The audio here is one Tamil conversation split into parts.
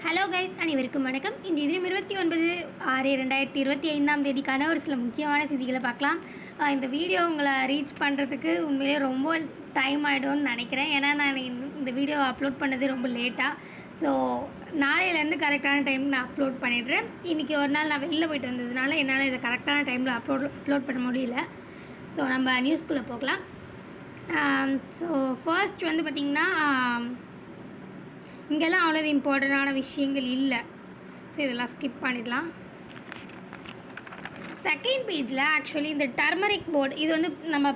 ஹலோ கைஸ், அனைவருக்கும் வணக்கம். இந்த தினம் 29/6/2025 ஒரு சில முக்கியமான செய்திகளை பார்க்கலாம். இந்த வீடியோ உங்களை ரீச் பண்ணுறதுக்கு உண்மையிலே ரொம்ப டைம் ஆகிடும்னு நினைக்கிறேன். ஏன்னா நான் இந்த வீடியோ அப்லோட் பண்ணது ரொம்ப லேட்டாக. ஸோ நாளையிலேருந்து கரெக்டான டைம் நான் அப்லோட் பண்ணிடுறேன். இன்றைக்கி ஒரு நாள் நான் வெளியில் போயிட்டு வந்ததுனால என்னால் இதை கரெக்டான டைமில் அப்லோட் பண்ண முடியல. ஸோ நம்ம நியூஸ்குள்ளே போகலாம். ஸோ ஃபர்ஸ்ட் வந்து பார்த்திங்கன்னா, இங்கெல்லாம் அவ்வளோ இம்பார்ட்டண்டான விஷயங்கள் இல்லை. ஸோ இதெல்லாம் ஸ்கிப் பண்ணிடலாம். செகண்ட் பேஜில் ஆக்சுவலி இந்த டர்மரிக் போர்டு, இது வந்து நம்ம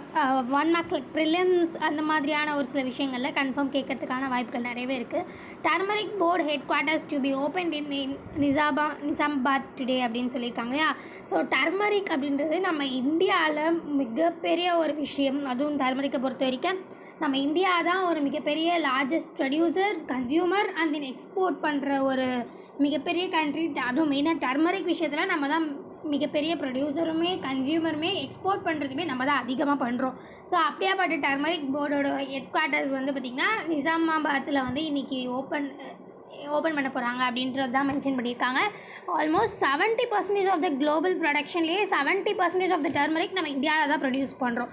1 மார்க்ஸ் லைக் ப்ரிலிம்ஸ் அந்த மாதிரியான ஒரு சில விஷயங்களில் கன்ஃபார்ம் கேட்கறதுக்கான வாய்ப்புகள் நிறையவே இருக்குது. Turmeric board head quarters to be open in Nizamabad today அப்படின்னு சொல்லியிருக்காங்க இல்லையா. ஸோ டர்மரிக் அப்படின்றது நம்ம இந்தியாவில் மிகப்பெரிய ஒரு விஷயம். அதுவும் டர்மரிக்கை பொறுத்த வரைக்கும் நம்ம இந்தியா தான் ஒரு மிகப்பெரிய largest producer, consumer and then export பண்ணுற ஒரு மிகப்பெரிய கண்ட்ரி. அதுவும் மெயினாக டர்மரிக் விஷயத்தில் நம்ம தான் மிகப்பெரிய ப்ரொடியூசருமே கன்சியூமருமே எக்ஸ்போர்ட் பண்ணுறதுமே நம்ம தான் அதிகமாக பண்ணுறோம். ஸோ அப்படியாப்பட்ட டர்மரிக் போர்டோட ஹெட் குவார்ட்டர்ஸ் வந்து பார்த்திங்கன்னா நிசாமாபாத்தில் வந்து இன்றைக்கி ஓப்பன் பண்ண போகிறாங்க அப்படின்றது தான் மென்ஷன் பண்ணியிருக்காங்க. ஆல்மோஸ்ட் 70% ஆஃப் த குளோபல் ப்ரொடக்ஷன்லேயே 70% ஆஃப் த டர்மரிக் நம்ம இந்தியாவில் தான் ப்ரொடியூஸ் பண்ணுறோம்.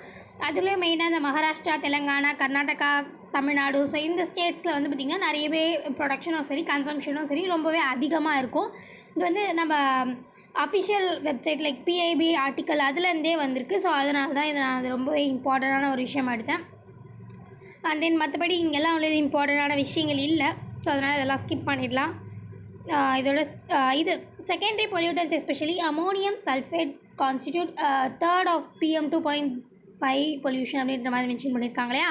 அதுலேயும் மெயினாக இந்த மகாராஷ்டிரா, தெலுங்கானா, கர்நாடகா, தமிழ்நாடு, ஸோ இந்த ஸ்டேட்ஸில் வந்து பார்த்திங்கன்னா நிறையவே ப்ரொடக்ஷனும் சரி கன்சம்ஷனும் சரி ரொம்பவே அதிகமாக இருக்கும். இது வந்து நம்ம official website like PIB article அதுலேருந்தே வந்திருக்கு. ஸோ அதனால தான் இதை நான் அது ரொம்பவே இம்பார்ட்டண்டான ஒரு விஷயம் எடுத்தேன். அண்ட் தென் மற்றபடி இங்கெல்லாம் அவ்வளோ இம்பார்ட்டண்டான விஷயங்கள் இல்லை. ஸோ அதனால் இதெல்லாம் ஸ்கிப் பண்ணிடலாம். இதோட இது secondary pollutants especially ammonium sulphate constitute third of PM2.5 pollution அப்படின்ற மாதிரி மென்ஷன் பண்ணியிருக்காங்க இல்லையா.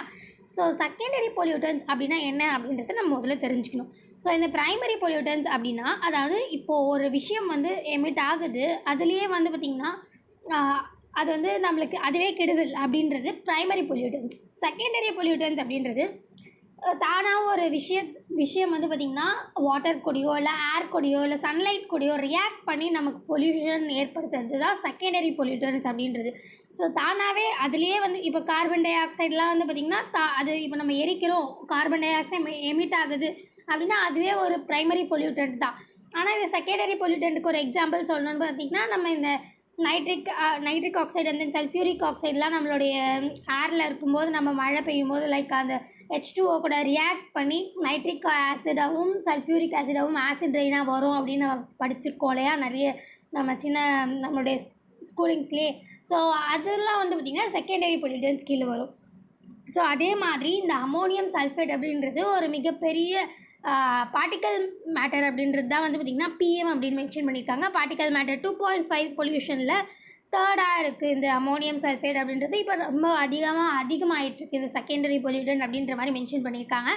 ஸோ செகண்டரி பொல்யூட்டன்ஸ் அப்படின்னா என்ன அப்படின்றத நம்ம முதல்ல தெரிஞ்சுக்கணும். ஸோ இந்த ப்ரைமரி பொல்யூட்டன்ஸ் அப்படின்னா, அதாவது இப்போது ஒரு விஷயம் வந்து எமிட் ஆகுது, அதுலேயே வந்து பார்த்திங்கன்னா அது வந்து நம்மளுக்கு அதுவே கெடுதல் அப்படின்றது ப்ரைமரி பொல்யூட்டன்ஸ். செகண்டரி பொல்யூட்டன்ஸ் அப்படின்றது தானாக ஒரு விஷயம் வந்து பார்த்திங்கன்னா வாட்டர் கூடயோ இல்லை ஏர் கூடயோ இல்லை சன்லைட் கூடயோ ரியாக்ட் பண்ணி நமக்கு பொல்யூஷன் ஏற்படுத்துறது தான் செகண்டரி பொல்யூட்டன்ஸ் அப்படின்றது. ஸோ தானாகவே அதுலேயே வந்து இப்போ கார்பன் டை ஆக்சைடெலாம் வந்து பார்த்திங்கன்னா அது இப்போ நம்ம எரிக்கிறோம், கார்பன் டை ஆக்சைடு எமிட் ஆகுது அப்படின்னா அதுவே ஒரு ப்ரைமரி பொல்யூட்டன்ட் தான். ஆனால் இது செகண்டரி பொல்யூட்டன்ட்டுக்கு ஒரு எக்ஸாம்பிள் சொல்லணும்னு பார்த்திங்கன்னா, நம்ம இந்த nitric oxide and then sulphuric ஆக்சைடெலாம் நம்மளுடைய ஏரில் இருக்கும்போது நம்ம மழை பெய்யும் போது லைக் அந்த H2O கூட ரியாக்ட் பண்ணி நைட்ரிக் ஆசிடாகவும் சல்ஃபியூரிக் ஆசிடாகவும் ஆசிட் ரெயினாக வரும் அப்படின்னு நம்ம படிச்சிருக்கோம் இல்லையா நிறைய நம்மளுடைய ஸ்கூலிங்ஸ்லேயே. ஸோ அதெல்லாம் வந்து பார்த்திங்கன்னா செகண்டரி பொல்யூட்டன்ஸ் கீழே வரும். ஸோ அதே மாதிரி இந்த அமோனியம் சல்ஃபேட் அப்படின்றது ஒரு மிகப்பெரிய பார்ட்டிக்கல் மேட்டர் அப்படின்றது தான் வந்து பார்த்திங்கன்னா PM அப்படின்னு மென்ஷன் பண்ணியிருக்காங்க. பார்ட்டிக்கல் மேட்டர் 2.5 பொல்யூஷனில் தேர்டாக இருக்குது இந்த அமோனியம் சல்ஃபேட் அப்படின்றது. இப்போ ரொம்ப அதிகமாகிட்டுருக்கு இந்த செகண்டரி பொல்யூட்டன் அப்படின்ற மாதிரி மென்ஷன் பண்ணியிருக்காங்க.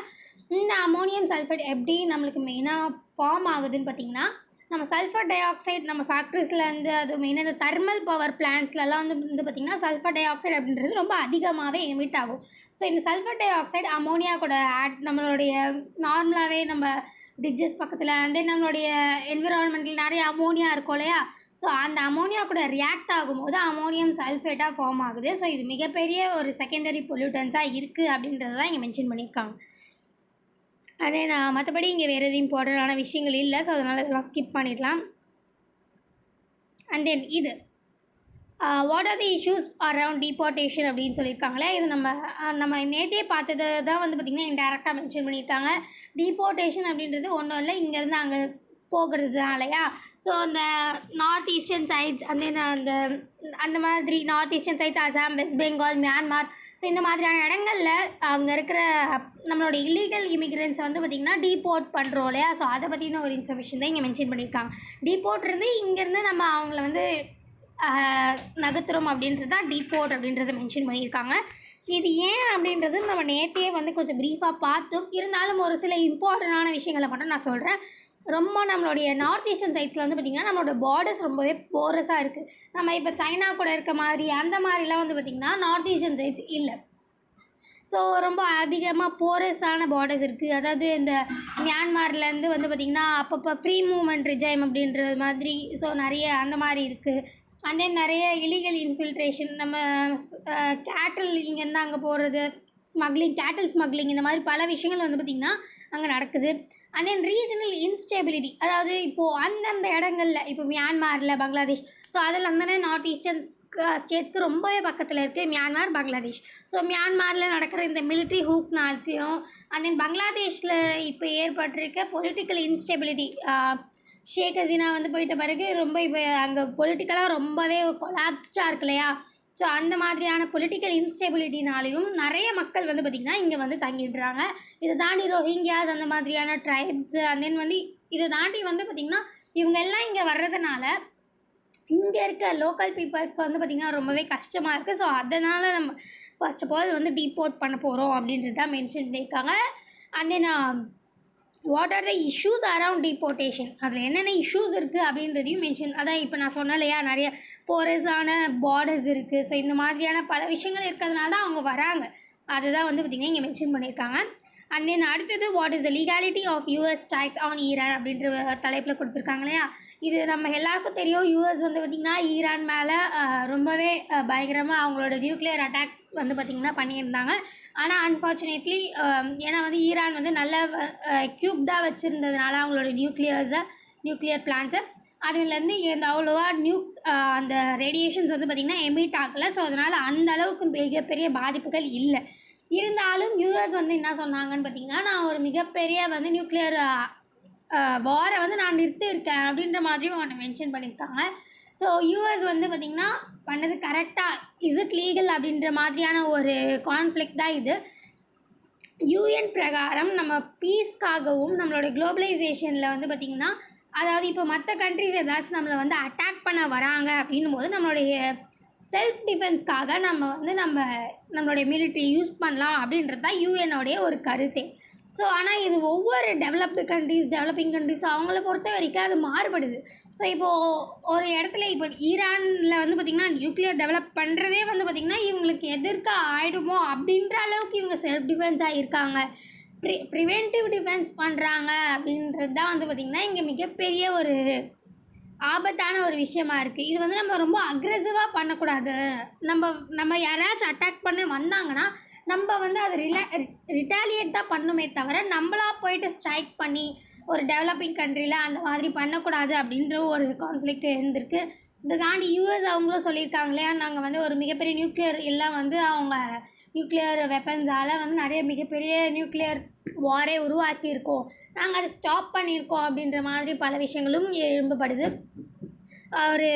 இந்த அமோனியம் சல்ஃபேட் எப்படி நம்மளுக்கு மெயினாக ஃபார்ம் ஆகுதுன்னு பார்த்திங்கன்னா, நம்ம சல்ஃபர் டை ஆக்சைடு நம்ம ஃபேக்ட்ரிஸ்லேருந்து அது மெயினாக இந்த தெர்மல் பவர் பிளான்ட்ஸ்லலாம் வந்து பார்த்திங்கன்னா சல்ஃபர் டை ஆக்சைடு அப்படின்றது ரொம்ப அதிகமாகவே எமிட் ஆகும். ஸோ இந்த சல்ஃபர் டை ஆக்சைடு அமோனியா கூட நம்மளுடைய நார்மலாகவே நம்ம டிட்ஜஸ் பக்கத்தில் வந்து நம்மளுடைய என்விரான்மெண்ட்டில் நிறைய அமோனியா இருக்கும் இல்லையா. ஸோ அந்த அமோனியா கூட ரியாக்ட் ஆகும்போது அமோனியம் சல்ஃபேட்டாக ஃபார்ம் ஆகுது. ஸோ இது மிகப்பெரிய ஒரு செகண்டரி பொல்யூட்டன்ஸாக இருக்குது அப்படின்றத தான் இங்கே மென்ஷன் பண்ணியிருக்காங்க. அதே நான் மற்றபடி இங்கே வேறு எதுவும் இம்பார்ட்டண்டான விஷயங்கள் இல்லை. ஸோ அதனால் இதெல்லாம் ஸ்கிப் பண்ணிடலாம். அண்ட் தென் இது what are the issues around deportation அப்படின்னு சொல்லியிருக்காங்களே. இது நம்ம நேற்றே பார்த்தது தான் வந்து பார்த்திங்கன்னா இன்டெரக்டாக மென்ஷன் பண்ணியிருக்காங்க. டிபார்ட்டேஷன் அப்படின்றது ஒன்றும் இல்லை, இங்கேருந்து அங்கே போகிறது தான் இல்லையா. ஸோ அந்த நார்த் ஈஸ்டர்ன் சைட்ஸ் அந்த மாதிரி north eastern sides Assam, West Bengal, Myanmar, so இந்த மாதிரியான இடங்களில் அங்கே இருக்கிற நம்மளோட இல்லீகல் இமிக்ரெண்ட்ஸை வந்து பார்த்திங்கன்னா டீபோர்ட் பண்ணுறோம் இல்லையா. ஸோ அதை பற்றின ஒரு இன்ஃபர்மேஷன் தான் இங்கே மென்ஷன் பண்ணியிருக்காங்க. டீபோர்ட் இருந்து இங்கேருந்து நம்ம அவங்கள வந்து நகர்த்துறோம் அப்படின்றது தான் டீபோர்ட் அப்படின்றத மென்ஷன் பண்ணியிருக்காங்க. இது ஏன் அப்படின்றது நம்ம நேற்றே வந்து கொஞ்சம் ப்ரீஃபாக பார்த்தோம். இருந்தாலும் ஒரு சில இம்பார்ட்டண்டான விஷயங்களை மட்டும் நான் சொல்கிறேன். ரொம்ப நம்மளுடைய நார்த் ஈஸ்டர்ன் சைட்ஸில் வந்து பார்த்திங்கன்னா நம்மளோட பார்டர்ஸ் ரொம்பவே போரஸாக இருக்குது. நம்ம இப்போ சைனா கூட இருக்க மாதிரி அந்த மாதிரிலாம் வந்து பார்த்திங்கன்னா நார்த் ஈஸ்டர்ன் சைட்ஸ் இல்லை. ஸோ ரொம்ப அதிகமாக போரஸான பார்டர்ஸ் இருக்குது. அதாவது இந்த மியான்மார்லேருந்து வந்து பார்த்திங்கன்னா அப்பப்போ ஃப்ரீ மூவ்மெண்ட் ரிஜைம் அப்படின்றது மாதிரி ஸோ நிறைய அந்த மாதிரி இருக்குது. அண்ட் தென் நிறைய இல்லீகல் இன்ஃபில்ட்ரேஷன், நம்ம கேட்டில் இங்கேருந்து அங்கே போகிறது, கேட்டில் ஸ்மக்லிங், இந்த மாதிரி பல விஷயங்கள் வந்து பார்த்திங்கன்னா அங்கே நடக்குது. அண்ட் தென் ரீஜனல் இன்ஸ்டெபிலிட்டி, அதாவது இப்போது அந்தந்த இடங்களில் இப்போ மியான்மரில், பங்களாதேஷ், ஸோ அதில் அந்த நார்த் ஈஸ்டர்ன் ஸ்டேட்ஸ்க்கு ரொம்பவே பக்கத்தில் இருக்குது மியான்மர், பங்களாதேஷ். ஸோ மியான்மரில் நடக்கிற இந்த மிலிட்ரி ஹூப்னால்ஸையும் அண்ட் தென் பங்களாதேஷில் இப்போ ஏற்பட்டிருக்க பொலிட்டிக்கல் இன்ஸ்டெபிலிட்டி, ஷேக் ஹசீனா வந்து போயிட்ட பிறகு ரொம்ப இப்போ அங்கே பொலிட்டிக்கலாக ரொம்பவே கொலாப்ஸ்டாக இருக்கு இல்லையா. ஸோ அந்த மாதிரியான பொலிட்டிக்கல் இன்ஸ்டெபிலிட்டினாலையும் நிறைய மக்கள் வந்து பார்த்திங்கன்னா இங்கே வந்து தங்கிடுறாங்க. இதை தாண்டி ரோஹிங்கியாஸ் அந்த மாதிரியான ட்ரைப்ஸ் அண்ட் தென் வந்து இதை தாண்டி வந்து பார்த்திங்கன்னா இவங்க எல்லாம் இங்கே வர்றதுனால இங்கே இருக்க லோக்கல் பீப்புள்ஸ்க்கு வந்து பார்த்திங்கன்னா ரொம்பவே கஷ்டமாக இருக்குது. ஸோ அதனால் நம்ம ஃபர்ஸ்ட் ஆஃப் ஆல் வந்து டீபோர்ட் பண்ண போகிறோம் அப்படின்றது தான் மென்ஷன் பண்ணியிருக்காங்க. And then what are the issues around deportation, அதில் என்னென்ன இஷ்யூஸ் இருக்குது அப்படின்றதையும் மென்ஷன். அதான் இப்போ நான் சொன்னேன் இல்லையா, நிறைய போரஸான பார்டர்ஸ் இருக்குது. ஸோ இந்த மாதிரியான பல விஷயங்கள் இருக்கிறதுனால தான் அவங்க வராங்க. அதுதான் வந்து பார்த்திங்கன்னா இங்கே மென்ஷன் பண்ணியிருக்காங்க. அண்ட் தென் அடுத்தது what is the legality of US strikes on Iran அப்படின்ற தலைப்பில் கொடுத்துருக்காங்க இல்லையா. இது நம்ம எல்லாருக்கும் தெரியும், யூஎஸ் வந்து பார்த்திங்கன்னா ஈரான் மேலே ரொம்பவே பயங்கரமாக அவங்களோட நியூக்ளியர் அட்டாக்ஸ் வந்து பார்த்திங்கன்னா பண்ணியிருந்தாங்க. ஆனால் அன்ஃபார்ச்சுனேட்லி ஏன்னா வந்து ஈரான் வந்து நல்ல க்யூப்டாக வச்சுருந்ததுனால அவங்களோட நியூக்ளியர் பிளான்ஸை அதுலேருந்து எந்த அவ்வளோவா அந்த ரேடியேஷன்ஸ் வந்து பார்த்திங்கன்னா எமிட் ஆகலை. ஸோ அதனால் அந்த அளவுக்கு மிகப்பெரிய பாதிப்புகள் இல்லை. இருந்தாலும் யூஎஸ் வந்து என்ன சொன்னாங்கன்னு பார்த்திங்கன்னா, நான் ஒரு மிகப்பெரிய வந்து நியூக்ளியர் வாரை வந்து நான் நிறுத்தியிருக்கேன் அப்படின்ற மாதிரியும் அவங்க மென்ஷன் பண்ணியிருக்காங்க. ஸோ யூஎஸ் வந்து பார்த்திங்கன்னா பண்ணது கரெக்டாக, இஸ் இட் லீகல் அப்படின்ற மாதிரியான ஒரு கான்ஃப்ளிக்ட் தான் இது. யூஎன் பிரகாரம் நம்ம பீஸ்க்காகவும் நம்மளோட குளோபலைசேஷனில் வந்து பார்த்திங்கன்னா, அதாவது இப்போ மற்ற கண்ட்ரிஸ் ஏதாச்சும் நம்மளை வந்து அட்டாக் பண்ண வராங்க அப்படின்னும் போது நம்மளுடைய செல்ஃப் டிஃபென்ஸ்க்காக நம்ம வந்து நம்மளுடைய மிலிட்ரி யூஸ் பண்ணலாம் அப்படின்றது தான் யூஎனோடைய ஒரு கருத்தே. ஸோ ஆனால் இது ஒவ்வொரு டெவலப்பிங் கண்ட்ரிஸ் அவங்கள பொறுத்த வரைக்கும் அது மாறுபடுது. ஸோ இப்போது ஒரு இடத்துல இப்போ ஈரானில் வந்து பார்த்திங்கன்னா நியூக்ளியர் டெவலப் பண்ணுறதே வந்து பார்த்திங்கன்னா இவங்களுக்கு எதிர்க்க ஆகிடுமோ அப்படின்ற அளவுக்கு இவங்க செல்ஃப் டிஃபென்ஸாக இருக்காங்க, ப்ரிவென்டிவ் டிஃபென்ஸ் பண்ணுறாங்க அப்படின்றது தான் வந்து பார்த்திங்கன்னா இங்கே மிகப்பெரிய ஒரு ஆபத்தான ஒரு விஷயமா இருக்குது. இது வந்து நம்ம ரொம்ப அக்ரெசிவாக பண்ணக்கூடாது. நம்ம யாராச்சும் அட்டாக் பண்ணி வந்தாங்கன்னா நம்ம வந்து அதை ரிட்டாலியேட் தான் பண்ணுமே தவிர நம்மளாக போயிட்டு ஸ்ட்ரைக் பண்ணி ஒரு டெவலப்பிங் கண்ட்ரியில் அந்த மாதிரி பண்ணக்கூடாது அப்படின்ற ஒரு கான்ஃப்ளிக்ட் இருந்திருக்கு. இதை தாண்டி யூஎஸ் அவங்களும் சொல்லியிருக்காங்க இல்லையா, நாங்கள் வந்து ஒரு மிகப்பெரிய நியூக்ளியர் எல்லாம் வந்து அவங்க நியூக்ளியர் வெப்பன்ஸால் வந்து நிறைய மிகப்பெரிய நியூக்ளியர் வாரே உருவாக்கியிருக்கோம், நாங்கள் அதை ஸ்டாப் பண்ணியிருக்கோம் அப்படின்ற மாதிரி பல விஷயங்களும் எழும்பப்படுது. ஒரு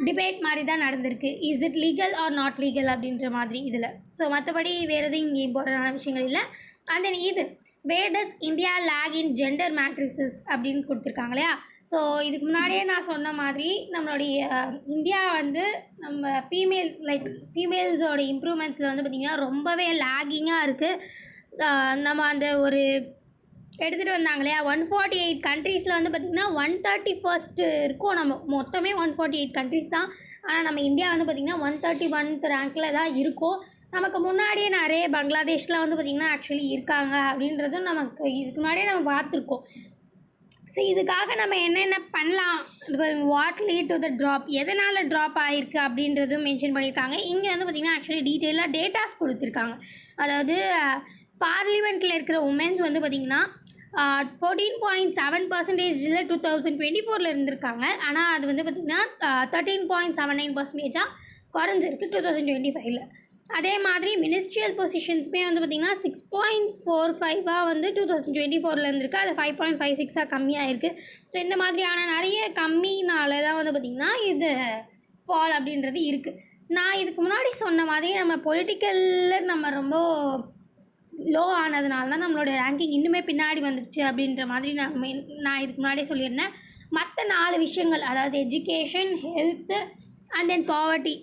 டிபேட் மாதிரி தான் நடந்திருக்கு, is it legal R not legal அப்படின்ற மாதிரி இதில். ஸோ மற்றபடி வேறு எதுவும் இங்கே இம்பார்ட்டண்டான விஷயங்கள் இல்லை. அண்ட் தென் இது வேர் டஸ் இந்தியா லேக் இன் ஜெண்டர் மேட்ரிசஸ் அப்படின்னு கொடுத்துருக்காங்க இல்லையா. ஸோ இதுக்கு முன்னாடியே நான் சொன்ன மாதிரி நம்மளுடைய இந்தியா வந்து நம்ம ஃபீமேல்ஸோட இம்ப்ரூவ்மெண்ட்ஸில் வந்து பார்த்திங்கன்னா ரொம்பவே லேகிங்காக இருக்குது. நம்ம அந்த ஒரு எடுத்துகிட்டு வந்தாங்க இல்லையா, 148 கண்ட்ரீஸில் வந்து பார்த்திங்கன்னா 131st இருக்கும். நம்ம மொத்தமே 148 கண்ட்ரீஸ் தான். ஆனால் நம்ம இந்தியா வந்து பார்த்திங்கன்னா 131th ரேங்க்கில் தான் இருக்கும். நமக்கு முன்னாடியே நிறைய பங்களாதேஷ்லாம் வந்து பார்த்திங்கன்னா ஆக்சுவலி இருக்காங்க அப்படின்றதும் நமக்கு இதுக்கு முன்னாடியே நம்ம பார்த்துருக்கோம். ஸோ இதுக்காக நம்ம என்னென்ன பண்ணலாம், what lead to the drop, எதனால் ட்ராப் ஆகிருக்கு அப்படின்றதும் மென்ஷன் பண்ணியிருக்காங்க. இங்கே வந்து பார்த்திங்கன்னா ஆக்சுவலி டீட்டெயிலாக டேட்டாஸ் கொடுத்துருக்காங்க. அதாவது பார்லிமெண்ட்டில் இருக்கிற உமன்ஸ் வந்து பார்த்திங்கன்னா 14.7% 2024 இருந்திருக்காங்க. ஆனால் அது வந்து பார்த்திங்கன்னா 13.79% குறைஞ்சிருக்கு 2025. அதே மாதிரி மினிஸ்ட்ரியல் பொசிஷன்ஸுமே வந்து பார்த்திங்கன்னா 6.45 வந்து 2024 இருந்திருக்கு, அது 5.56 கம்மியாகிருக்கு. ஸோ இந்த மாதிரியான நிறைய கம்மினால தான் வந்து பார்த்திங்கன்னா இது ஃபால் அப்படின்றது இருக்குது. நான் இதுக்கு முன்னாடி சொன்ன மாதிரி நம்ம பொலிட்டிக்கலில் நம்ம ரொம்ப லோ ஆனதுனால தான் நம்மளோட ரேங்கிங் இன்னுமே பின்னாடி வந்துடுச்சு அப்படின்ற மாதிரி நான் இதுக்கு முன்னாடியே சொல்லியிருந்தேன். மற்ற 4 விஷயங்கள், அதாவது education, health and then poverty,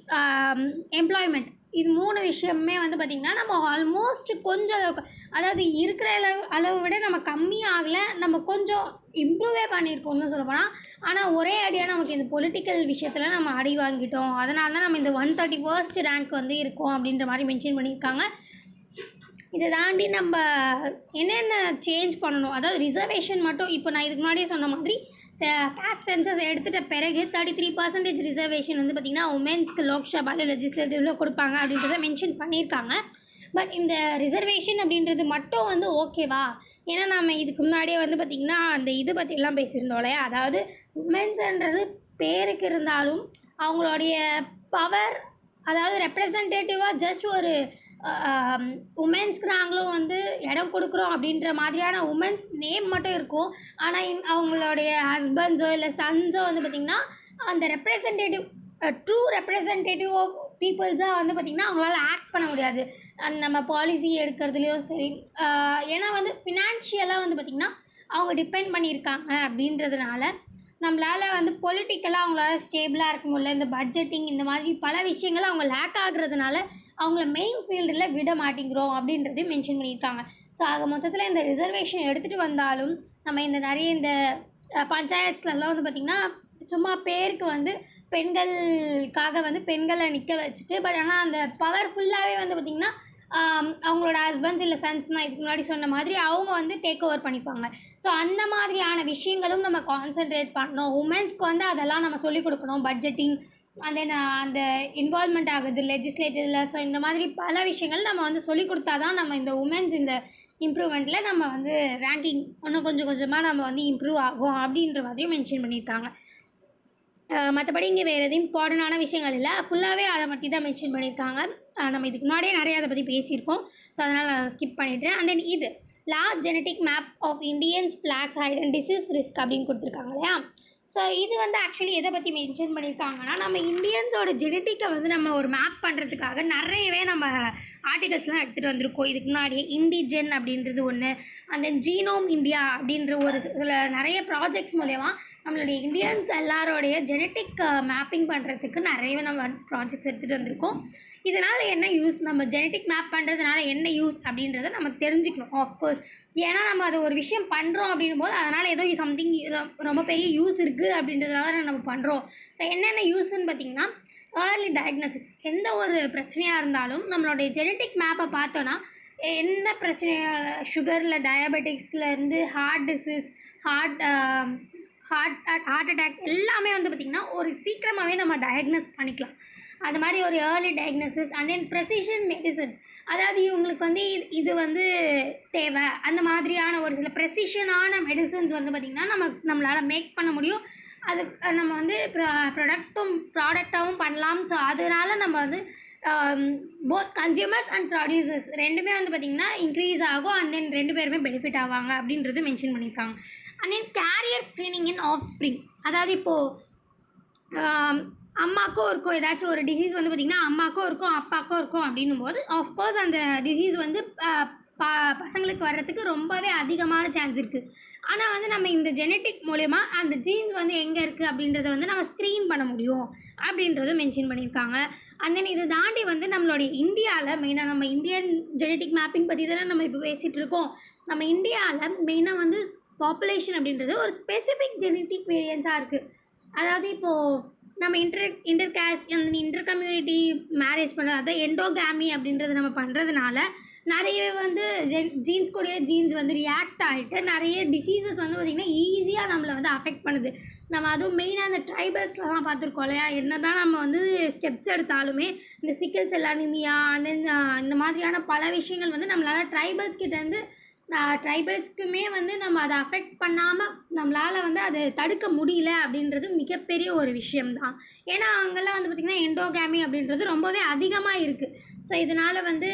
employment, இது 3 விஷயமே வந்து பார்த்திங்கன்னா நம்ம ஆல்மோஸ்ட் கொஞ்சம் அளவுக்கு, அதாவது இருக்கிற அளவு விட நம்ம கம்மியாகலை, நம்ம கொஞ்சம் இம்ப்ரூவே பண்ணியிருக்கோம்னு சொல்லப்போனால். ஆனால் ஒரே அடியாக நமக்கு இந்த பொலிட்டிக்கல் விஷயத்தில் நம்ம அடி வாங்கிட்டோம், அதனால தான் நம்ம இந்த 131st ரேங்க் வந்து இருக்கோம் அப்படின்ற மாதிரி மென்ஷன் பண்ணியிருக்காங்க. இதை தாண்டி நம்ம என்னென்ன சேஞ்ச் பண்ணணும், அதாவது ரிசர்வேஷன் மட்டும் இப்போ நான் இதுக்கு முன்னாடியே சொன்ன மாதிரி காஸ்ட் சென்சஸ் எடுத்துகிட்ட பிறகு 33% ரிசர்வேஷன் வந்து பார்த்திங்கன்னா உமன்ஸ்க்கு லோக்சபாவில் லெஜிஸ்லேட்டிவில் கொடுப்பாங்க அப்படின்றத மென்ஷன் பண்ணியிருக்காங்க. பட் இந்த ரிசர்வேஷன் அப்படின்றது மட்டும் வந்து ஓகேவா? ஏன்னா நம்ம இதுக்கு முன்னாடியே வந்து பார்த்திங்கன்னா அந்த இது பற்றிலாம் பேசியிருந்தோம் இல்லையா? அதாவது உமென்ஸ்ன்றது பேருக்கு இருந்தாலும் அவங்களுடைய பவர், அதாவது ரெப்ரசன்டேட்டிவாக ஜஸ்ட் ஒரு உமென்ஸ்க்கு நாங்களும் வந்து இடம் கொடுக்குறோம் அப்படின்ற மாதிரியான உமென்ஸ் நேம் மட்டும் இருக்கும். ஆனால் அவங்களுடைய ஹஸ்பண்ட்ஸோ இல்லை சன்ஸோ வந்து பார்த்திங்கன்னா அந்த ரெப்ரசன்டேட்டிவ் ட்ரூ ரெப்ரசன்டேட்டிவ் ஆஃப் பீப்புள்ஸாக வந்து பார்த்திங்கன்னா அவங்களால ஆக்ட் பண்ண முடியாது. நம்ம பாலிசி எடுக்கிறதுலையும் சரி, ஏன்னா வந்து ஃபினான்ஷியலாக வந்து பார்த்திங்கன்னா அவங்க டிபெண்ட் பண்ணியிருக்காங்க. அப்படின்றதுனால நம்மளால் வந்து பொலிட்டிக்கலாக அவங்களால ஸ்டேபிளாக இருக்க முடியல. இந்த பட்ஜெட்டிங் இந்த மாதிரி பல விஷயங்கள் அவங்க லேக் ஆகுறதுனால அவங்கள மெயின் ஃபீல்டில் விட மாட்டேங்கிறோம் அப்படின்றதையும் மென்ஷன் பண்ணியிருக்காங்க. ஸோ ஆக மொத்தத்தில் இந்த ரிசர்வேஷன் எடுத்துகிட்டு வந்தாலும் நம்ம இந்த நிறைய இந்த பஞ்சாயத்துலலாம் வந்து பார்த்திங்கன்னா சும்மா பேருக்கு வந்து பெண்களுக்காக வந்து பெண்களை நிற்க வச்சுட்டு, பட் ஆனால் அந்த பவர் ஃபுல்லாகவே வந்து பார்த்திங்கன்னா அவங்களோட ஹஸ்பண்ட்ஸ் இல்லை சன்ஸ், நான் இதுக்கு முன்னாடி சொன்ன மாதிரி அவங்க வந்து டேக் ஓவர் பண்ணிப்பாங்க. ஸோ அந்த மாதிரியான விஷயங்களும் நம்ம கான்சென்ட்ரேட் பண்ணணும். உமென்ஸ்க்கு வந்து அதெல்லாம் நம்ம சொல்லிக் கொடுக்கணும். பட்ஜெட்டிங் அண்ட் தென் அந்த இன்வால்மெண்ட் ஆகுது லெஜிஸ்லேட்டிவ்ல. ஸோ இந்த மாதிரி பல விஷயங்கள் நம்ம வந்து சொல்லிக் கொடுத்தா தான் நம்ம இந்த உமென்ஸ் இந்த இம்ப்ரூவ்மெண்ட்டில் நம்ம வந்து ரேங்கிங் இன்னும் கொஞ்சம் கொஞ்சமாக நம்ம வந்து இம்ப்ரூவ் ஆகும் அப்படின்ற மாதிரியும் மென்ஷன் பண்ணியிருக்காங்க. மற்றபடி இங்கே வேறு எதுவும் இம்பார்ட்டண்டான விஷயங்கள் இல்லை, ஃபுல்லாகவே அதை பற்றி தான் மென்ஷன் பண்ணியிருக்காங்க. நம்ம இதுக்கு முன்னாடியே நிறைய அதை பற்றி பேசியிருக்கோம். ஸோ அதனால் நான் ஸ்கிப் பண்ணிவிட்டேன். அண்ட் தென் இது large genetic map of Indians flags height and disease risk அப்படின்னு கொடுத்துருக்காங்க இல்லையா? ஸோ இது வந்து ஆக்சுவலி எதை பற்றி மென்ஷன் பண்ணியிருக்காங்கன்னா, நம்ம இண்டியன்ஸோட ஜெனட்டிக்கை வந்து நம்ம ஒரு மேப் பண்ணுறதுக்காக நிறையவே நம்ம ஆர்டிகல்ஸ்லாம் எடுத்துகிட்டு வந்திருக்கோம். இதுக்கு முன்னாடியே இண்டிஜென் அப்படின்றது ஒன்று, அந்த ஜீனோம் இந்தியா அப்படின்ற ஒரு சில நிறைய ப்ராஜெக்ட்ஸ் மூலயமா நம்மளுடைய இண்டியன்ஸ் எல்லாரோடைய ஜெனட்டிக் மேப்பிங் பண்ணுறதுக்கு நிறையவே நம்ம ப்ராஜெக்ட்ஸ் எடுத்துகிட்டு வந்திருக்கோம். இதனால் என்ன யூஸ், நம்ம ஜெனட்டிக் மேப் பண்ணுறதுனால என்ன யூஸ் அப்படின்றத நம்ம தெரிஞ்சுக்கணும் ஆஃப்கோர்ஸ். ஏன்னா நம்ம அதை ஒரு விஷயம் பண்ணுறோம் அப்படின்னும் போது அதனால் ஏதோ சம்திங் ரொம்ப பெரிய யூஸ் இருக்குது அப்படின்றதுனால நம்ம பண்ணுறோம். ஸோ என்னென்ன யூஸ்ன்னு பார்த்திங்கன்னா, ஏர்லி டயக்னோசிஸ். எந்த ஒரு பிரச்சனையாக இருந்தாலும் நம்மளுடைய ஜெனட்டிக் மேப்பை பார்த்தோன்னா எந்த பிரச்சனையாக, சுகரில் டயபெட்டிக்ஸ்லேருந்து ஹார்ட் டிசீஸ், ஹார்ட் அட்டாக் எல்லாமே வந்து பார்த்திங்கன்னா ஒரு சீக்கிரமாகவே நம்ம டயக்னோஸ் பண்ணிக்கலாம். அது மாதிரி ஒரு early diagnosis and then precision medicine. அதாவது இவங்களுக்கு வந்து இது வந்து தேவை, அந்த மாதிரியான ஒரு சில ப்ரெசிஷனான மெடிசன்ஸ் வந்து பார்த்திங்கன்னா நம்மளால் மேக் பண்ண முடியும். அது நம்ம வந்து ப்ராடக்டாகவும் பண்ணலாம். ஸோ அதனால் நம்ம வந்து போத் கன்சியூமர்ஸ் அண்ட் ப்ரொடியூசர்ஸ் ரெண்டுமே வந்து பார்த்திங்கன்னா இன்க்ரீஸ் ஆகும். அண்ட் தென் ரெண்டு பேருமே பெனிஃபிட் ஆவாங்க அப்படின்றது மென்ஷன் பண்ணியிருக்காங்க. And then carrier screening in offspring. அதாவது இப்போது அம்மாக்கும் இருக்கும் ஏதாச்சும் ஒரு டிசீஸ் வந்து பார்த்திங்கன்னா அம்மாக்கும் இருக்கும் அப்பாவுக்கும் இருக்கும் அப்படின்னும் போது ஆஃப்கோர்ஸ் அந்த டிசீஸ் வந்து பசங்களுக்கு வர்றதுக்கு ரொம்பவே அதிகமான சான்ஸ் இருக்குது. ஆனால் வந்து நம்ம இந்த ஜெனட்டிக் மூலயமா அந்த ஜீன்ஸ் வந்து எங்கே இருக்குது அப்படின்றத வந்து நம்ம ஸ்க்ரீன் பண்ண முடியும் அப்படின்றத மென்ஷன் பண்ணியிருக்காங்க. அண்ட் தென் இதை தாண்டி வந்து நம்மளுடைய இந்தியாவில் மெயினாக நம்ம இந்தியன் ஜெனட்டிக் மேப்பிங் பற்றி தானே நம்ம இப்போ பேசிகிட்டு இருக்கோம். நம்ம இந்தியாவில் மெயினாக வந்து பாப்புலேஷன் அப்படின்றது ஒரு ஸ்பெசிஃபிக் ஜெனட்டிக் வேரியன்ஸாக இருக்குது. அதாவது இப்போது நம்ம இன்டர் காஸ்ட் அந்த இன்டர் கம்யூனிட்டி மேரேஜ் பண்ணுறது, அதாவது எண்டோகாமி அப்படின்றத நம்ம பண்ணுறதுனால நிறைய வந்து ஜீன்ஸ் கூடிய ஜீன்ஸ் வந்து ரியாக்ட் ஆகிட்டு நிறைய டிசீசஸ் வந்து பார்த்திங்கன்னா ஈஸியாக நம்மளை வந்து அஃபெக்ட் பண்ணுது. நம்ம அதுவும் மெயினாக அந்த ட்ரைபல்ஸ்லாம் பார்த்துருக்கோம் இல்லையா? என்ன தான் நம்ம வந்து ஸ்டெப்ஸ் எடுத்தாலுமே இந்த சிக்கிள் செல் அனிமியா அந்த இந்த மாதிரியான பல விஷயங்கள் வந்து நம்மளால் ட்ரைபல்ஸ்கிட்டேருந்து ட்ரைபல்ஸ்க்குமே வந்து நம்ம அதை அஃபெக்ட் பண்ணாமல் நம்மளால் வந்து அதை தடுக்க முடியல அப்படின்றது மிகப்பெரிய ஒரு விஷயம்தான். ஏன்னா அங்கெல்லாம் வந்து பார்த்திங்கன்னா எண்டோகாமி அப்படின்றது ரொம்பவே அதிகமாக இருக்குது. ஸோ இதனால் வந்து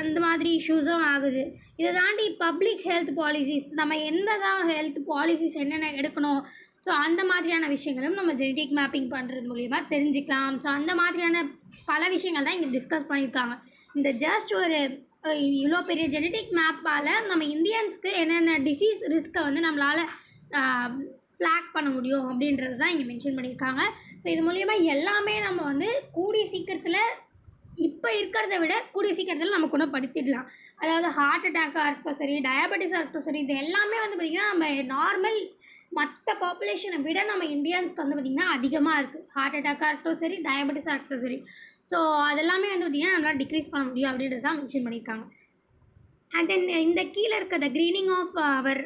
அந்த மாதிரி இஷ்யூஸும் ஆகுது. இதை தாண்டி பப்ளிக் ஹெல்த் பாலிசிஸ், நம்ம எந்த தான் ஹெல்த் பாலிசிஸ் என்னென்ன எடுக்கணும், ஸோ அந்த மாதிரியான விஷயங்களும் நம்ம ஜெனட்டிக் மேப்பிங் பண்ணுறது மூலிமா தெரிஞ்சுக்கலாம். ஸோ அந்த மாதிரியான பல விஷயங்கள் தான் இங்கே டிஸ்கஸ் பண்ணியிருக்காங்க. இந்த ஜஸ்ட் ஒரு இவ்வளோ பெரிய ஜெனட்டிக் மேப்பால் நம்ம இந்தியன்ஸ்க்கு என்னென்ன டிசீஸ் ரிஸ்க்கை வந்து நம்மளால் ஃப்ளாக் பண்ண முடியும் அப்படின்றது தான் இங்கே மென்ஷன் பண்ணியிருக்காங்க. ஸோ இது மூலிமா எல்லாமே நம்ம வந்து கூடிய சீக்கிரத்தில் இப்போ இருக்கிறத விட கூடிய சீக்கிரத்தில் நம்ம குணப்படுத்திடலாம். அதாவது ஹார்ட் அட்டாக்காக இருக்கட்டும் சரி, டயபெட்டிஸாக இருக்கட்டும் சரி, இது எல்லாமே வந்து பார்த்திங்கன்னா நம்ம நார்மல் மற்ற பாப்புலேஷனை விட நம்ம இந்தியன்ஸ்க்கு வந்து பார்த்திங்கன்னா அதிகமாக இருக்குது. ஹார்ட் அட்டாக்காக இருக்கட்டும் சரி, டயபெட்டிஸாக இருக்கட்டும் சரி. ஸோ அதெல்லாமே வந்து பார்த்திங்கன்னா நம்மளால் டிக்ரீஸ் பண்ண முடியும் அப்படின்றது தான் மென்ஷன் பண்ணியிருக்காங்க. அண்ட் தென் இந்த கீழே இருக்க the greening of our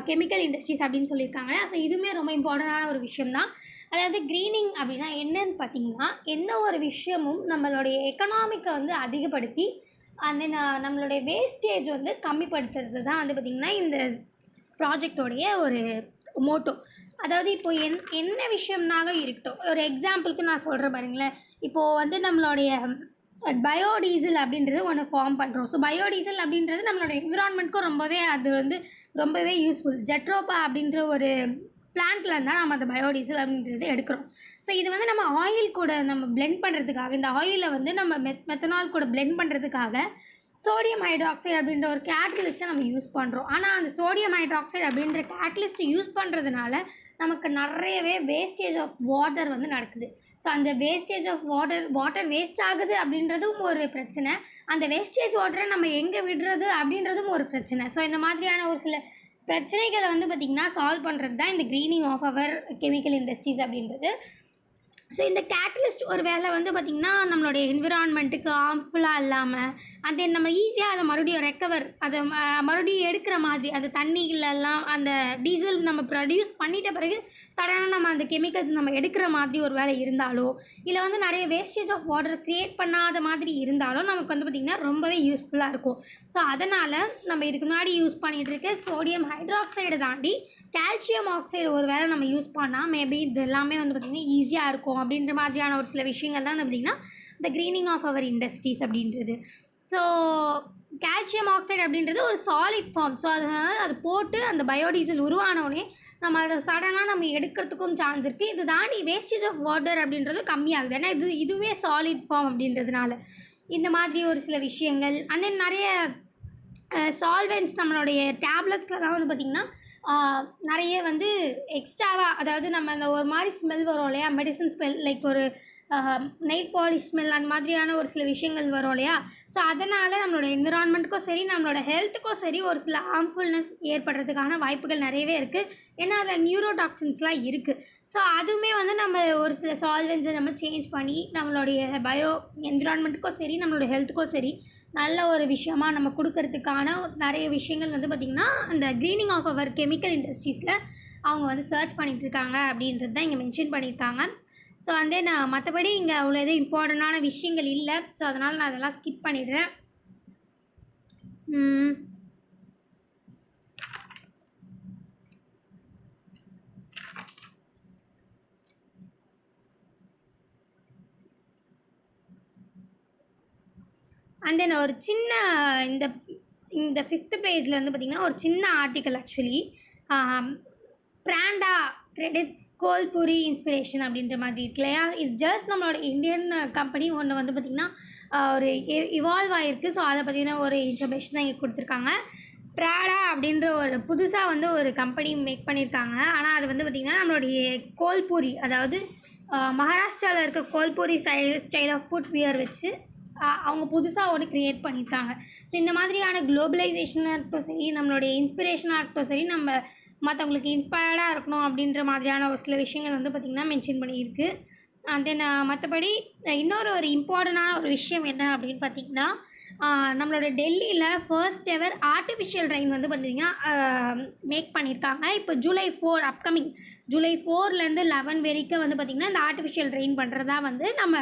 chemical industries அப்படின்னு சொல்லியிருக்காங்க. ஸோ இதுவுமே ரொம்ப இம்பார்ட்டண்டான ஒரு விஷயம்தான். அதாவது க்ரீனிங் அப்படின்னா என்னன்னு பார்த்திங்கன்னா, எந்த ஒரு விஷயமும் நம்மளுடைய எக்கனாமிக்கை வந்து அதிகப்படுத்தி அண்ட் தென் நம்மளுடைய வேஸ்டேஜ் வந்து கம்மிப்படுத்துறது தான் வந்து பார்த்திங்கன்னா இந்த ப்ராஜெக்டோடைய ஒரு மோட்டோ. அதாவது இப்போது என்ன விஷயம்னாலும் இருக்கட்டும், ஒரு எக்ஸாம்பிளுக்கு நான் சொல்கிறேன் பாருங்களேன். இப்போது வந்து நம்மளுடைய பயோடீசல் அப்படின்றது ஒன்று ஃபார்ம் பண்ணுறோம். ஸோ பயோடீசல் அப்படின்றது நம்மளோட என்விரான்மெண்ட்க்கும் அது வந்து ரொம்பவே யூஸ்ஃபுல். ஜெட்ரோபா அப்படின்ற ஒரு பிளான்ட்ல இருந்தால் நம்ம அந்த பயோடீசல் அப்படின்றது எடுக்கிறோம். ஸோ இது வந்து நம்ம ஆயில் கூட நம்ம பிளெண்ட் பண்ணுறதுக்காக, இந்த ஆயிலை வந்து நம்ம மெத்தனால் கூட பிளெண்ட் பண்ணுறதுக்காக சோடியம் ஹைட்ராக்சைடு அப்படின்ற ஒரு கேட்டலிஸ்ட்டை நம்ம யூஸ் பண்ணுறோம். ஆனால் அந்த சோடியம் ஹைட்ராக்சைடு அப்படின்ற கேட்டலிஸ்ட்டை யூஸ் பண்ணுறதுனால நமக்கு நிறையவே வேஸ்டேஜ் ஆஃப் வாட்டர் வந்து நடக்குது. ஸோ அந்த வேஸ்டேஜ் ஆஃப் வாட்டர் வேஸ்ட் ஆகுது அப்படின்றதும் ஒரு பிரச்சனை. அந்த வேஸ்டேஜ் வாட்டரை நம்ம எங்கே விடுறது அப்படின்றதும் ஒரு பிரச்சனை. ஸோ இந்த மாதிரியான ஒரு சில பிரச்சனைகளை வந்து பார்த்திங்கன்னா சால்வ் பண்ணுறது தான் இந்த greening of our chemical industries அப்படின்றது. ஸோ இந்த கேட்டலிஸ்ட் ஒரு வேளை வந்து பார்த்திங்கன்னா நம்மளுடைய என்விரான்மெண்ட்டுக்கு ஹார்ம்ஃபுல்லாக இல்லாமல் அது நம்ம ஈஸியாக அதை மறுபடியும் அதை மறுபடியும் எடுக்கிற மாதிரி, அந்த தண்ணிகளெல்லாம் அந்த டீசல் நம்ம ப்ரொடியூஸ் பண்ணிட்ட பிறகு சடனாக நம்ம அந்த கெமிக்கல்ஸ் நம்ம எடுக்கிற மாதிரி ஒரு வேளை இருந்தாலோ, இல்லை வந்து நிறைய வேஸ்டேஜ் ஆஃப் வாட்டர் க்ரியேட் பண்ணாத மாதிரி இருந்தாலும் நமக்கு வந்து பார்த்திங்கன்னா ரொம்பவே யூஸ்ஃபுல்லாக இருக்கும். ஸோ அதனால் நம்ம இதுக்கு முன்னாடி யூஸ் பண்ணிகிட்ருக்க சோடியம் ஹைட்ராக்சைடை தாண்டி கால்சியம் ஆக்சைடு ஒரு வேளை நம்ம யூஸ் பண்ணால் மேபி இது எல்லாமே வந்து பார்த்திங்கன்னா ஈஸியாக இருக்கும் அப்படின்ற மாதிரியான ஒரு சில விஷயங்கள் தான் பார்த்திங்கன்னா இந்த க்ரீனிங் ஆஃப் அவர் இண்டஸ்ட்ரீஸ் அப்படின்றது. ஸோ கால்சியம் ஆக்சைடு அப்படின்றது ஒரு சாலிட் ஃபார்ம். ஸோ அதனால் அது போட்டு அந்த பயோடீசல் உருவானோடனே நம்ம அதை சடனாக நம்ம எடுக்கிறதுக்கும் சான்ஸ் இருக்குது. இது தாண்டி வேஸ்டேஜ் ஆஃப் வாட்டர் அப்படின்றது கம்மியாகுது. ஏன்னா இதுவே சாலிட் ஃபார்ம் அப்படின்றதுனால இந்த மாதிரி ஒரு சில விஷயங்கள். அண்ட் தென் நிறைய சால்வெண்ட்ஸ் நம்மளுடைய டேப்லெட்ஸில் தான் வந்து பார்த்திங்கன்னா நிறைய வந்து எக்ஸ்ட்ராவாக, அதாவது நம்ம அந்த ஒரு மாதிரி ஸ்மெல் வரும் இல்லையா, மெடிசன் ஸ்மெல், லைக் ஒரு நெயில் பாலிஷ் ஸ்மெல், அந்த மாதிரியான ஒரு சில விஷயங்கள் வரும் இல்லையா. ஸோ அதனால் நம்மளோட என்விரான்மெண்ட்டுக்கும் சரி நம்மளோட ஹெல்த்துக்கும் சரி ஒரு சில ஹார்ம்ஃபுல்னஸ் ஏற்படுறதுக்கான வாய்ப்புகள் நிறையவே இருக்குது. ஏன்னா அதில் நியூரோடாக்சின்ஸ்லாம் இருக்குது. ஸோ அதுவுமே வந்து நம்ம ஒரு சில சால்வெண்ட்ஸை நம்ம சேஞ்ச் பண்ணி நம்மளுடைய என்விரான்மெண்ட்டுக்கும் சரி நம்மளோட ஹெல்த்துக்கும் சரி நல்ல ஒரு விஷயமா நம்ம கொடுக்கறதுக்கான நிறைய விஷயங்கள் வந்து பார்த்திங்கன்னா அந்த க்ரீனிங் ஆஃப் அவர் கெமிக்கல் இண்டஸ்ட்ரீஸில் அவங்க வந்து சர்ச் பண்ணிகிட்ருக்காங்க அப்படின்றது தான் இங்கே மென்ஷன் பண்ணியிருக்காங்க. ஸோ வந்து நான் மற்றபடி இங்கே அவ்வளோ எதுவும் இம்பார்ட்டண்டான விஷயங்கள் இல்லை. ஸோ அதனால் நான் அதெல்லாம் ஸ்கிப் பண்ணிடுறேன். அண்ட் தென் ஒரு சின்ன இந்த 5th பேஜில் வந்து பார்த்திங்கன்னா ஒரு சின்ன ஆர்டிக்கல், ஆக்சுவலி பிராண்டா கிரெடிட்ஸ் கோல்பூரி இன்ஸ்பிரேஷன் அப்படின்ற மாதிரி இருக்கு இல்லையா. இது ஜஸ்ட் நம்மளோட இந்தியன் கம்பெனி ஒன்று வந்து பார்த்திங்கன்னா ஒரு இவால்வ் ஆகிருக்கு. ஸோ அதை பற்றின ஒரு இன்ஃபர்மேஷன் தான் இங்கே கொடுத்துருக்காங்க. ப்ராடா அப்படின்ற ஒரு புதுசாக வந்து ஒரு கம்பெனி மேக் பண்ணியிருக்காங்க. ஆனால் அது வந்து பார்த்திங்கன்னா நம்மளுடைய கோல்பூரி, அதாவது மகாராஷ்டிராவில் இருக்க கோல்பூரி ஸ்டைல் ஆஃப் ஃபுட் வியர் வச்சு அவங்க புதுசாக ஒன்று க்ரியேட் பண்ணியிருக்காங்க. ஸோ இந்த மாதிரியான குளோபலைசேஷனாக இருக்கட்டும் சரி, நம்மளுடைய இன்ஸ்பிரேஷனாக இருக்கட்டும் சரி, நம்ம மற்றவங்களுக்கு இன்ஸ்பயர்டாக இருக்கணும் அப்படின்ற மாதிரியான ஒரு சில விஷயங்கள் வந்து பார்த்திங்கன்னா மென்ஷன் பண்ணியிருக்கு. அண்ட் தென் மற்றபடி இன்னொரு இம்பார்ட்டண்டான ஒரு விஷயம் என்ன அப்படின்னு பார்த்திங்கன்னா, நம்மளோட டெல்லியில் ஃபர்ஸ்ட் எவர் ஆர்டிஃபிஷியல் ரெயின் வந்து பார்த்திங்கன்னா மேக் பண்ணியிருக்காங்க. இப்போ July 4 அப்கமிங் July 4லேருந்து 11 வரைக்கும் வந்து பார்த்திங்கன்னா இந்த ஆர்டிஃபிஷியல் ரெயின் பண்ணுறதா வந்து நம்ம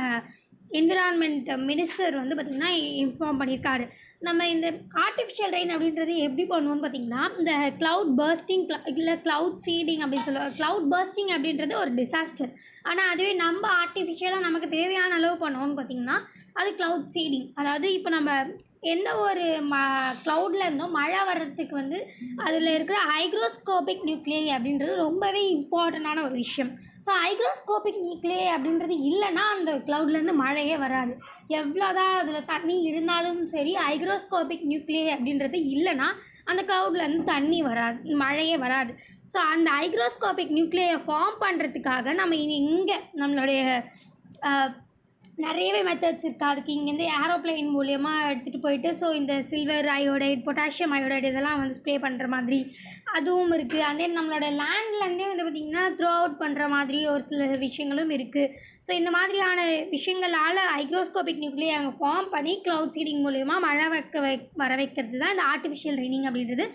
என்விரான்மெண்ட் மினிஸ்டர் வந்து பார்த்திங்கன்னா இன்ஃபார்ம் பண்ணியிருக்காரு. நம்ம இந்த ஆர்டிஃபிஷியல் ரெயின் அப்படின்றது எப்படி பண்ணுவோன்னு பார்த்திங்கன்னா, இந்த க்ளவுட் பர்ஸ்டிங் இல்லை க்ளவுட் சீடிங் அப்படின்னு சொல்லுவாங்க. க்ளவுட் பர்ஸ்டிங் அப்படின்றது ஒரு டிசாஸ்டர். ஆனால் அதுவே நம்ம ஆர்டிஃபிஷியலாக நமக்கு தேவையான அளவு பண்ணுவோன்னு பார்த்திங்கன்னா அது க்ளவுட் சீடிங். அதாவது இப்போ நம்ம எந்த ஒரு க்ளவுடில் இருந்தோம் மழை வர்றதுக்கு வந்து அதில் இருக்கிற ஹைக்ரோஸ்கோபிக் நியூக்ளியை அப்படின்றது ரொம்பவே இம்பார்ட்டண்டான ஒரு விஷயம். ஸோ ஹைக்ரோஸ்கோபிக் நியூக்ளியை அப்படின்றது இல்லைன்னா அந்த க்ளவுட்லேருந்து மழையே வராது. எவ்வளோதான் அதில் தண்ணி இருந்தாலும் சரி, ஹைக்ரோஸ்கோபிக் நியூக்ளியை அப்படின்றது இல்லைன்னா அந்த க்ளவுட்லேருந்து தண்ணி வராது, மழையே வராது. ஸோ அந்த ஹைக்ரோஸ்கோபிக் நியூக்ளியை ஃபார்ம் பண்ணுறதுக்காக நம்ம இங்கே நம்மளுடைய நிறையவே மெத்தட்ஸ் இருக்குது. அதுக்கு இங்கேருந்து ஏரோப்ளைன் மூலயமா எடுத்துகிட்டு போயிட்டு ஸோ இந்த சில்வர் அயோடைட், பொட்டாசியம் அயோடைட் இதெல்லாம் வந்து ஸ்ப்ரே பண்ணுற மாதிரி அதுவும் இருக்குது. அண்ட் தென் நம்மளோட லேண்ட்லேருந்தே வந்து பார்த்திங்கன்னா த்ரோ அவுட் பண்ணுற மாதிரி ஒரு சில விஷயங்களும் இருக்குது. ஸோ இந்த மாதிரியான விஷயங்களால் ஹைக்ரோஸ்கோபிக் நியூக்ளியை அங்கே ஃபார்ம் பண்ணி க்ளவுட் சீடிங் மூலயமா மழை வர வைக்கிறது தான் இந்த ஆர்டிஃபிஷியல் ரெய்னிங் அப்படின்றது.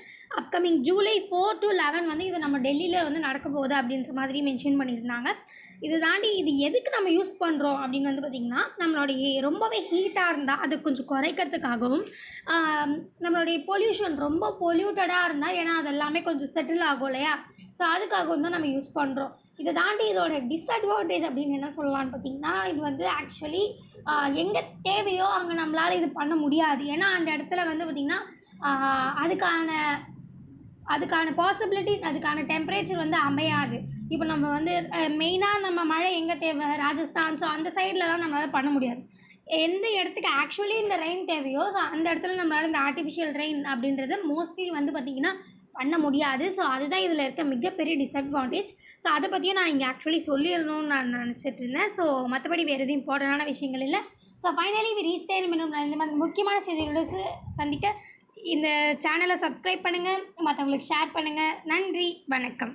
அப்கமிங் ஜூலை 4 to 11 வந்து இது நம்ம டெல்லியில் வந்து நடக்க போகுது அப்படின்ற மாதிரி மென்ஷன் பண்ணியிருந்தாங்க. இது தாண்டி இது எதுக்கு நம்ம யூஸ் பண்ணுறோம் அப்படின்னு வந்து பார்த்திங்கன்னா, நம்மளுடைய ரொம்பவே ஹீட்டாக இருந்தால் அதை கொஞ்சம் குறைக்கிறதுக்காகவும், நம்மளுடைய பொல்யூஷன் ரொம்ப பொல்யூட்டடாக இருந்தால், ஏன்னா அது எல்லாமே கொஞ்சம் செட்டில் ஆகும் இல்லையா, ஸோ அதுக்காகவும் தான் நம்ம யூஸ் பண்ணுறோம். இதை தாண்டி இதோட டிஸ்அட்வான்டேஜ் அப்படின்னு என்ன சொல்லலான்னு பார்த்திங்கன்னா, இது வந்து ஆக்சுவலி எங்கே தேவையோ அங்கே நம்மளால் இது பண்ண முடியாது. ஏன்னா அந்த இடத்துல வந்து பார்த்திங்கன்னா அதுக்கான பாசிபிலிட்டிஸ், அதுக்கான டெம்பரேச்சர் வந்து அமையாது. இப்போ நம்ம வந்து மெயினாக நம்ம மழை எங்கே தேவை, ராஜஸ்தான், ஸோ அந்த சைட்லலாம் நம்மளால் பண்ண முடியாது. எந்த இடத்துக்கு ஆக்சுவலி இந்த ரெயின் தேவையோ, ஸோ அந்த இடத்துல நம்மளால் இந்த ஆர்டிஃபிஷியல் ரெயின் அப்படின்றது மோஸ்ட்லி வந்து பார்த்திங்கன்னா பண்ண முடியாது. ஸோ அதுதான் இதில் இருக்க மிகப்பெரிய டிஸ்அட்வான்டேஜ். ஸோ அதை பற்றியும் நான் இங்கே ஆக்சுவலி சொல்லிடணும்னு நான் நினச்சிட்டு இருந்தேன். ஸோ மற்றபடி வேறு எதுவும் இம்பார்ட்டண்டான விஷயங்கள் இல்லை. ஸோ ஃபைனலி ரீச் டைம் இந்த மாதிரி முக்கியமான செய்திகளோடு சந்திக்க இந்த சேனலை சப்ஸ்கிரைப் பண்ணுங்கள், மற்றவங்களுக்கு ஷேர் பண்ணுங்கள். நன்றி, வணக்கம்.